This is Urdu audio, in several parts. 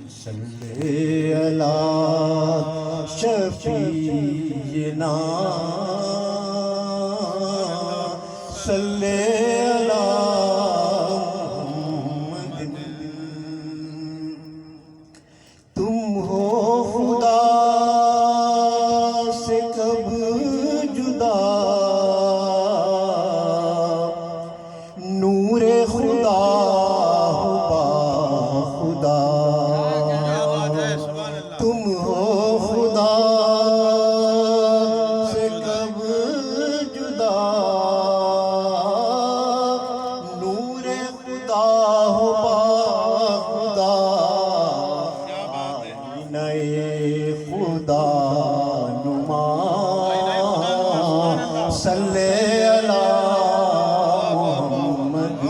صلی علی شفیعنا صلی علی محمد تم ہو خدا سے کب جدا نور خدا ہو با خدا تم ہو خدا سے کب جدا نور خدا ہو با خدا نئے خدا نما صلی علی محمد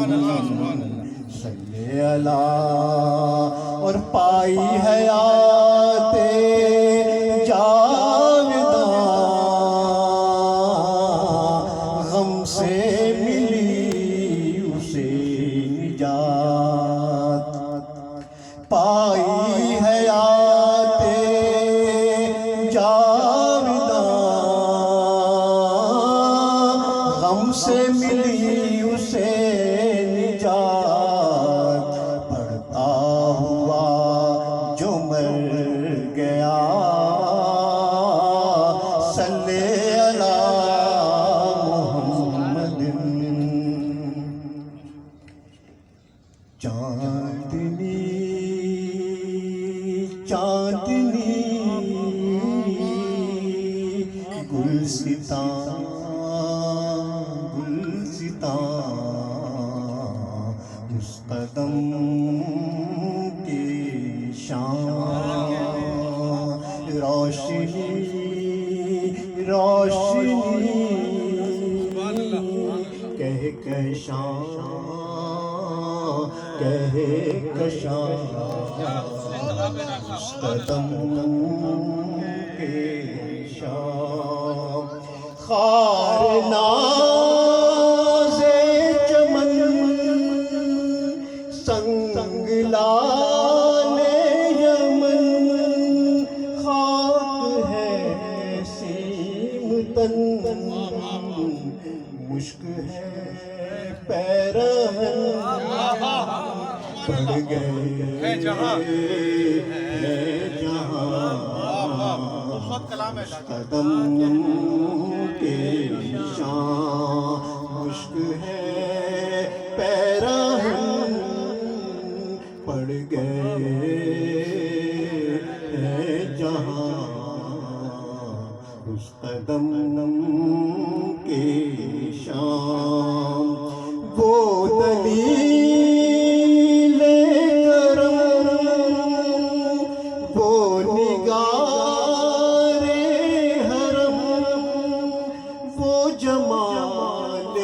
صلی علی اور پائی حیات جاوداں غم سے ملی اسے نجات پائی حیات جاوداں غم سے ملی اسے نجات پڑھتا ہوا جو مر گیا صلی علی محمد چاندنی چاندنی گلستان گلستان اس قدم کی شان روشنی روشنی کہکشاں کہکشاں اس قدم کے شان خار ناز چمن سنگ لالے یمن خاک ہے سیم تن مشک ہے پیرہن پڑ گئے ہے جہاں قدم کے شان مشک ہے پیرہن پڑ گئے ہیں جہاں اس قدم کے شان وہ دلیل کرم وہ نگار حرم وہ جمال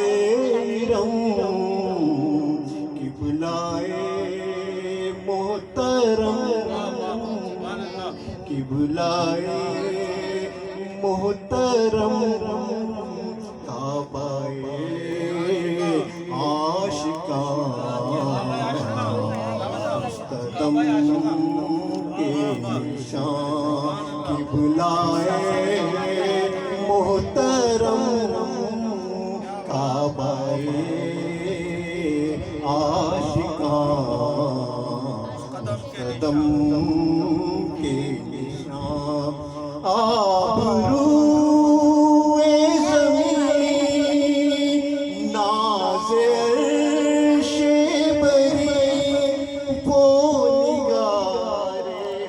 رم کی بلائے محترم کی بلائے محترم کعبہ عاشقان قدم کے شان کی بلائے محترم کعبہ عاشقان قدم کے شان آبروئے زمین ناز عرش بری وہ نگار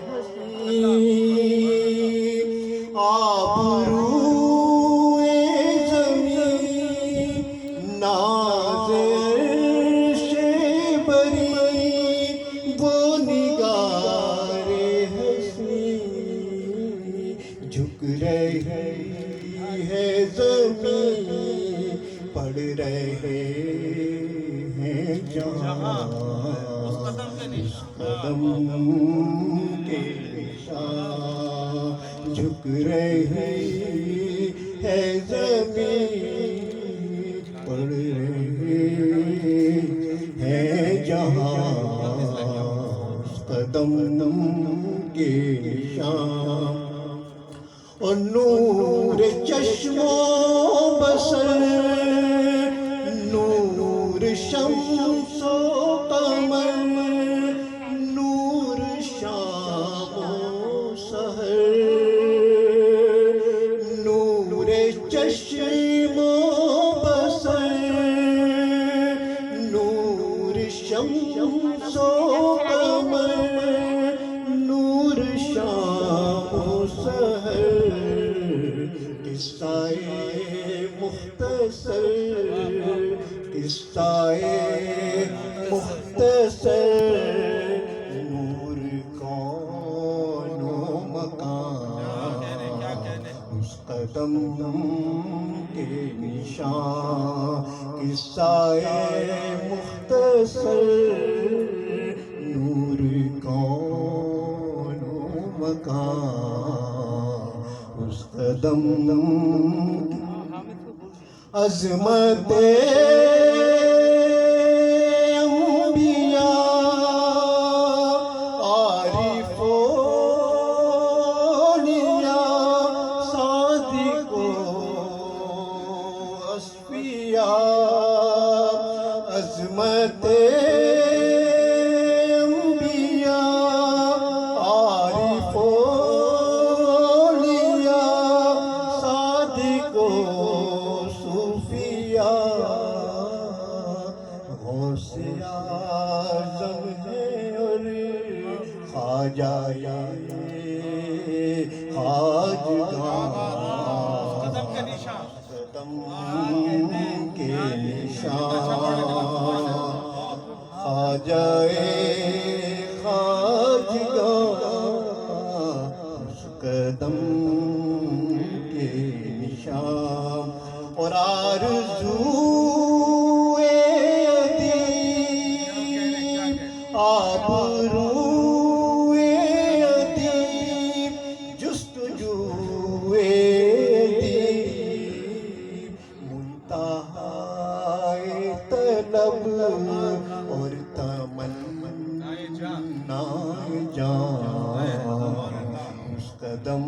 حسین آبروئے زمین ناز عرش بری وہ نگار حسین جھک رہی ہے زمین پڑھ رہے ہیں جہاں اس قدم کے شان جھک رہی ہے زمین پڑ رہے ہیں جہاں اس قدم کے نشان اور نور چشم و بصر نور شمس و قمر نور شام و سحر نور چشم و بصر نور شمس و قمر نور شام و سحر قصہ مختصر قصہ مختصر نور کون و مکان اس قدم کے نشان قصہ مختصر نور کون و مکان اس قدم عظمت انبیاء عارف اولیاء صادق و اصفیاء عظمت انبیاء عارف اولیاء صادق و غوث اعظم ہے اور خواجہ خواجگاں قدم کے نشان خواجہ خواجگاں اس قدم کے نشان اور آرزوئے ادیب آبروئے ادیب جستجوئے ادیب منتہائے طلب اور تمنائے جان اس قدم